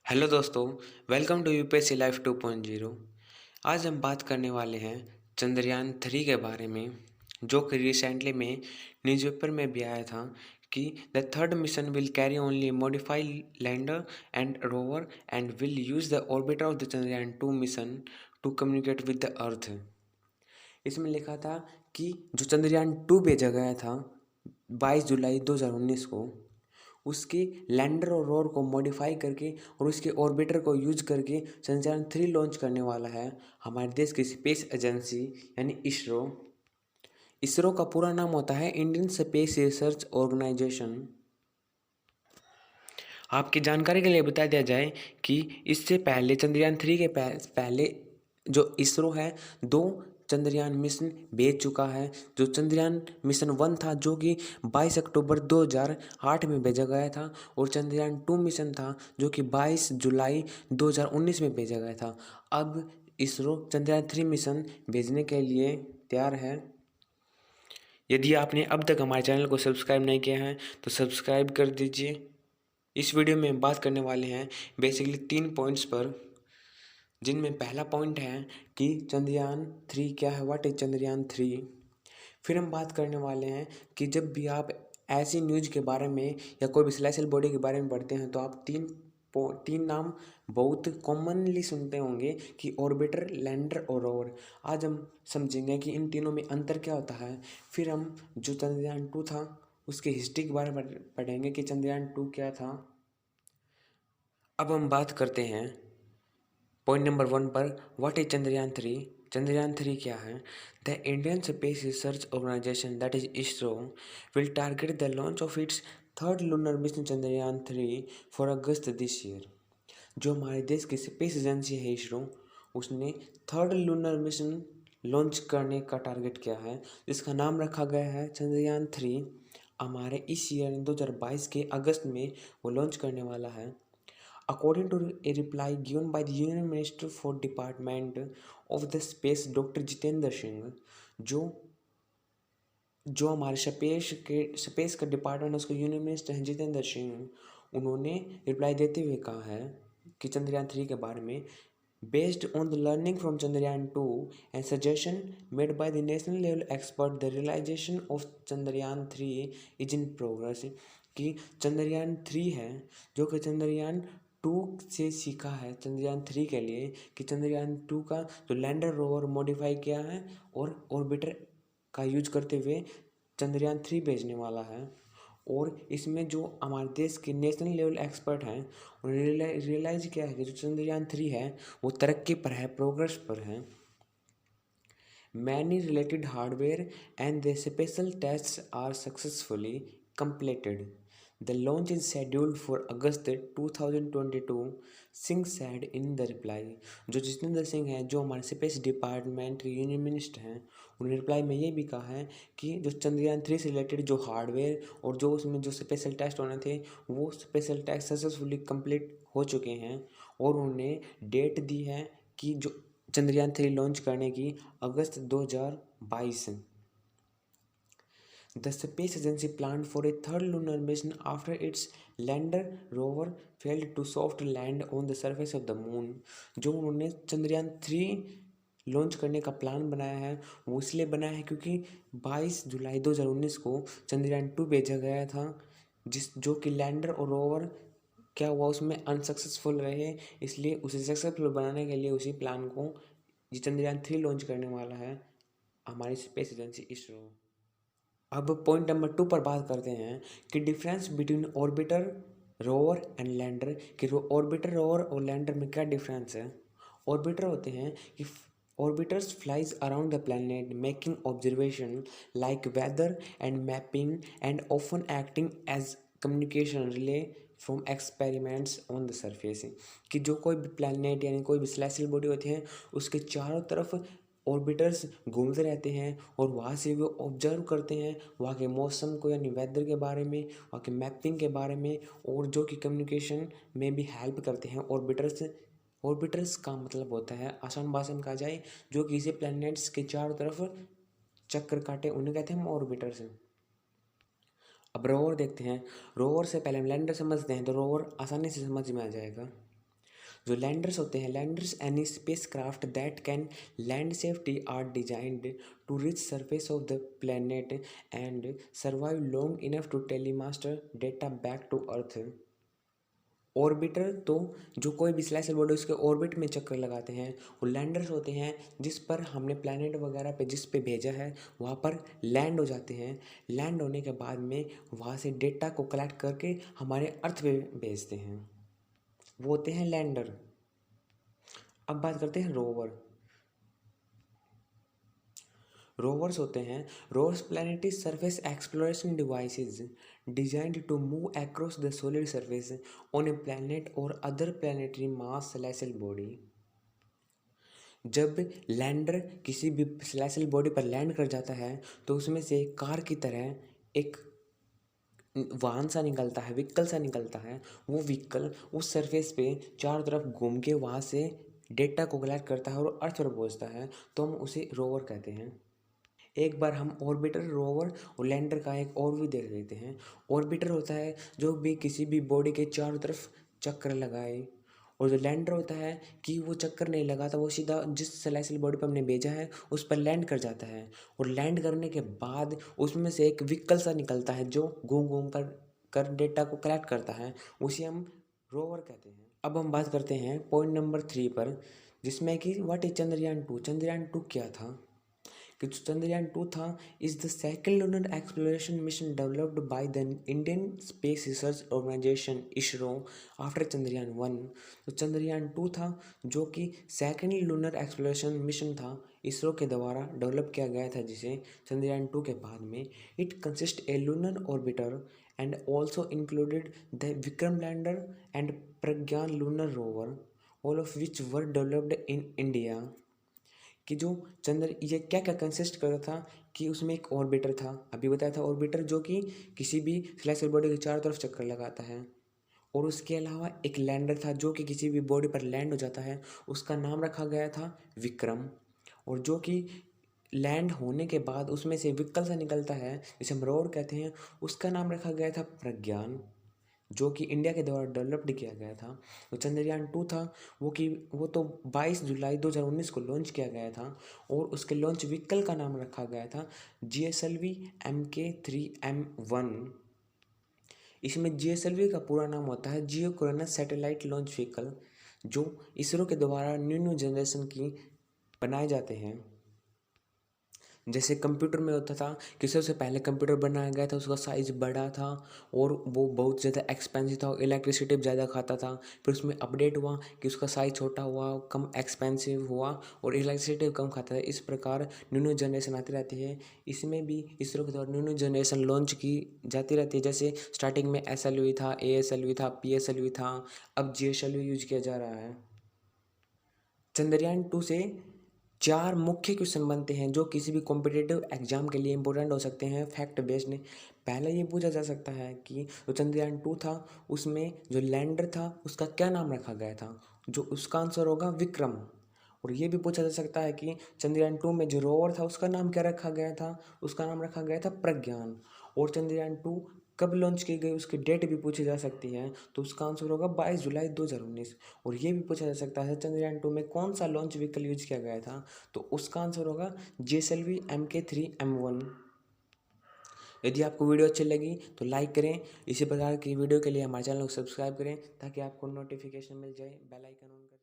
Hello दोस्तों, welcome to UPSC life 2.0। आज हम बात करने वाले हैं चंद्रयान 3 के बारे में, जो कि रिसेंटली में न्यूज़पेपर में भी आया था कि the third mission will carry only modified lander and rover and will use the orbiter of the Chandrayaan 2 mission to communicate with the earth. इसमें लिखा था कि जो चंद्रयान 2 भेजा गया था 22 जुलाई 2019 को, उसके लैंडर और रोवर को मॉडिफाई करके और उसके ऑर्बिटर को यूज करके चंद्रयान 3 लॉन्च करने वाला है हमारे देश की स्पेस एजेंसी यानी इसरो। इसरो का पूरा नाम होता है इंडियन स्पेस रिसर्च ऑर्गेनाइजेशन। आपकी जानकारी के लिए बता दिया जाए कि इससे पहले चंद्रयान 3 के पहले जो इसरो है दो चंद्रयान मिशन भेज चुका है। जो चंद्रयान मिशन 1 था जो कि 22 अक्टूबर 2008 में भेजा गया था, और चंद्रयान 2 मिशन था जो कि 22 जुलाई 2019 में भेजा गया था। अब इसरो चंद्रयान 3 मिशन भेजने के लिए तैयार है। यदि आपने अब तक हमारे चैनल को सब्सक्राइब नहीं किया है तो सब्सक्राइब कर दीजिए। इस वीडियो में हम बात करने वाले हैं बेसिकली 3 पॉइंट्स पर, जिनमें पहला पॉइंट है कि चंद्रयान 3 क्या है, व्हाट इज चंद्रयान 3। फिर हम बात करने वाले हैं कि जब भी आप ऐसी न्यूज़ के बारे में या कोई भी सेलेस्टियल बॉडी के बारे में पढ़ते हैं तो आप तीन नाम बहुत कॉमनली सुनते होंगे कि ऑर्बिटर, लैंडर और रोवर। आज हम समझेंगे कि इन तीनों में अंतर क्या होता है। फिर हम जो चंद्रयान 2 था उसकी हिस्ट्री के बारे में पढ़ेंगे कि चंद्रयान 2 क्या था। अब हम बात करते हैं पॉइंट नंबर 1 पर, व्हाट इज चंद्रयान 3। चंद्रयान 3 क्या है? The Indian space research organisation that is ISRO will target the launch of its third lunar mission Chandrayaan 3 for August this year. जो हमारे देश की स्पेस एजेंसी है इसरो, उसने थर्ड लूनर मिशन लॉन्च करने का टारगेट किया है, जिसका नाम रखा गया है चंद्रयान 3। हमारे इस ईयर 2022 के अगस्त में वो लॉन्च करने वाला है। According to a reply given by the Union Minister for Department of the Space doctor Jitendra Singh, जो जो हमारे स्पेस का डिपार्टमेंट है उसके यूनियन मिनिस्टर हैं जितेंद्र सिंह, उन्होंने रिप्लाई देते हुए कहा है कि चंद्रयान 3 के बारे में, based on the learning from Chandrayaan 2 and suggestion made by the national level expert the realisation of Chandrayaan 3 is in progress. कि चंद्रयान 3 है जो कि चंद्रयान 2 से सीखा है चंद्रयान 3 के लिए, कि चंद्रयान 2 का जो लैंडर रोवर मॉडिफाई किया है और ऑर्बिटर का यूज करते हुए चंद्रयान 3 भेजने वाला है। और इसमें जो हमारे देश के नेशनल लेवल एक्सपर्ट हैं उन्होंने रियलाइज किया है कि जो चंद्रयान 3 है वो तरक्की पर है, प्रोग्रेस पर है। Many related hardware and the special tests are successfully completed. The launch is scheduled for August 2022, Singh said in the reply। जो जितेंद्र सिंह हैं जो हमारे स्पेस डिपार्टमेंट के यूनियन मिनिस्टर हैं, उन्होंने रिप्लाई में ये भी कहा है कि जो चंद्रयान 3 से रिलेटेड जो हार्डवेयर और जो उसमें जो स्पेशल टेस्ट होने थे वो स्पेशल टेस्ट सक्सेसफुली कंप्लीट हो चुके हैं। और उन्होंने डेट दी है कि जो चंद्रयान 3 लॉन्च करने की अगस्त 2022। The space agency planned for a third lunar mission after its lander rover failed to soft land on the surface of the moon। जो उन्होंने चंद्रयान 3 लॉन्च करने का प्लान बनाया है वो इसलिए बनाया है क्योंकि 22 जुलाई 2019 को चंद्रयान 2 भेजा गया था, जो कि लैंडर और रोवर क्या हुआ उसमें अनसक्सेसफुल रहे। इसलिए उसे सक्सेसफुल बनाने के लिए उसी प्लान को ये चंद्रयान 3 लॉन्च करने वाला है हमारी स्पेस एजेंसी इसरो। अब पॉइंट नंबर 2 पर बात करते हैं कि difference between orbiter, rover and lander. कि ऑर्बिटर, रोवर और लैंडर में क्या डिफरेंस है। ऑर्बिटर होते हैं कि orbiters flies around the planet making observation like weather and mapping and often acting as communication relay from experiments on the surface. कि जो कोई भी प्लैनेट यानी कोई भी सेलेस्टियल बॉडी होती है उसके चारों तरफ ऑर्बिटर्स घूमते रहते हैं और वहाँ से वो ऑब्जर्व करते हैं वहाँ के मौसम को यानी वेदर के बारे में, वहाँ के मैपिंग के बारे में, और जो कि कम्युनिकेशन में भी हेल्प करते हैं ऑर्बिटर्स। ऑर्बिटर्स का मतलब होता है, आसान भाषा में कहा जाए, जो किसी प्लैनेट्स के चारों तरफ चक्कर काटे उन्हें कहते हैं हम ऑर्बिटर्स। अब रोवर देखते हैं। रोवर से पहले हम लैंडर समझते हैं तो रोवर आसानी से समझ में आ जाएगा। जो लैंडर्स होते हैं, landers any spacecraft that can land safety are designed to reach surface of the planet and survive long enough to telemeter data back to earth. Orbiter तो जो कोई भी सेलेस्टियल बॉडी उसके ऑर्बिट में चक्कर लगाते हैं, वो लैंडर्स होते हैं जिस पर हमने प्लैनेट वगैरह पे जिस पे भेजा है वहाँ पर लैंड हो जाते हैं। लैंड होने के बाद में वहाँ से डेटा को कलेक्ट करके हमारे अर्थ पे भेजते हैं, वो होते हैं लैंडर। अब बात करते हैं रोवर। रोवर्स होते हैं, rovers planetary surface exploration devices designed to move across the solid surface on a planet और other planetary mass celestial body. जब लैंडर किसी भी सेलेस्टियल बॉडी पर लैंड कर जाता है तो उसमें से कार की तरह एक वाहन सा निकलता है, व्हीकल सा निकलता है। वो व्हीकल उस सरफेस पे चारों तरफ घूम के वहाँ से डेटा को कलेक्ट करता है और अर्थ पर पहुँचता है, तो हम उसे रोवर कहते हैं। एक बार हम ऑर्बिटर, रोवर और लैंडर का एक और भी देख लेते हैं। ऑर्बिटर होता है जो भी किसी भी बॉडी के चारों तरफ चक्कर लगाए, और जो लैंडर होता है कि वो चक्कर नहीं लगाता, वो सीधा जिस सेलेस्टियल बॉडी पर हमने भेजा है उस पर लैंड कर जाता है। और लैंड करने के बाद उसमें से एक व्हीकल सा निकलता है जो घूम घूम कर डेटा को कलेक्ट करता है, उसे हम रोवर कहते हैं। अब हम बात करते हैं पॉइंट नंबर 3 पर, जिसमें कि व्हाट इज चंद्रयान 2। चंद्रयान 2 क्या था? कि जो चंद्रयान 2 था is the second lunar exploration mission developed by the Indian space research organisation ISRO after Chandrayaan 1। तो चंद्रयान 2 था जो कि सेकंड लूनर एक्सप्लोरेशन मिशन था, इसरो के द्वारा डेवलप किया गया था, जिसे चंद्रयान 2 के बाद में it consist A lunar orbiter and also included the Vikram lander and Pragyan lunar rover, all of which were developed in India. कि जो चंद्र ये क्या क्या कंसिस्ट करता था कि उसमें एक ऑर्बिटर था, अभी बताया था ऑर्बिटर जो कि किसी भी सेलेस्टियल बॉडी के चारों तरफ चक्कर लगाता है, और उसके अलावा एक लैंडर था जो कि किसी भी बॉडी पर लैंड हो जाता है, उसका नाम रखा गया था विक्रम। और जो कि लैंड होने के बाद उसमें से व्हीकल सा निकलता है जिसे हम रोवर कहते हैं, उसका नाम रखा गया था प्रज्ञान, जो कि इंडिया के द्वारा डेवलप्ड किया गया था। तो चंद्रयान 2 था वो तो 22 जुलाई 2019 को लॉन्च किया गया था, और उसके लॉन्च व्हीकल का नाम रखा गया था GSLV MK3M1। इसमें GSLV का पूरा नाम होता है जियो कोरोनस सैटेलाइट लॉन्च व्हीकल, जो इसरो के द्वारा न्यू जनरेशन की बनाए जाते हैं। जैसे कंप्यूटर में होता था कि सबसे पहले कंप्यूटर बनाया गया था, उसका साइज़ बड़ा था और वो बहुत ज़्यादा एक्सपेंसिव था, इलेक्ट्रिसिटी ज़्यादा खाता था। फिर उसमें अपडेट हुआ कि उसका साइज़ छोटा हुआ, कम एक्सपेंसिव हुआ और इलेक्ट्रिसिटी कम खाता है। इस प्रकार न्यू जनरेशन आती रहती है। इसमें भी इसरो के द्वारा न्यू जनरेशन लॉन्च की जाती रहती है। जैसे स्टार्टिंग में SLV था, ASLV था, PSLV था, अब GSLV यूज किया जा रहा है। चंद्रयान 2 से 4 मुख्य क्वेश्चन बनते हैं जो किसी भी कॉम्पिटिटिव एग्जाम के लिए इंपॉर्टेंट हो सकते हैं फैक्ट बेस्ड। पहला ये पूछा जा सकता है कि जो चंद्रयान 2 था उसमें जो लैंडर था उसका क्या नाम रखा गया था, जो उसका आंसर होगा विक्रम। और ये भी पूछा जा सकता है कि चंद्रयान 2 में जो रोवर था उसका नाम क्या रखा गया था, उसका नाम रखा गया था प्रज्ञान। और चंद्रयान 2 कब लॉन्च की गई उसकी डेट भी पूछी जा सकती है, तो उसका आंसर होगा 22 जुलाई 2019। और ये भी पूछा जा सकता है चंद्रयान 2 में कौन सा लॉन्च व्हीकल यूज किया गया था, तो उसका आंसर होगा GSLV MK3M1। यदि आपको वीडियो अच्छी लगी तो लाइक करें, इसी प्रकार की वीडियो के लिए हमारे चैनल को सब्सक्राइब करें ताकि आपको नोटिफिकेशन मिल जाए, बेल आइकन ऑन कर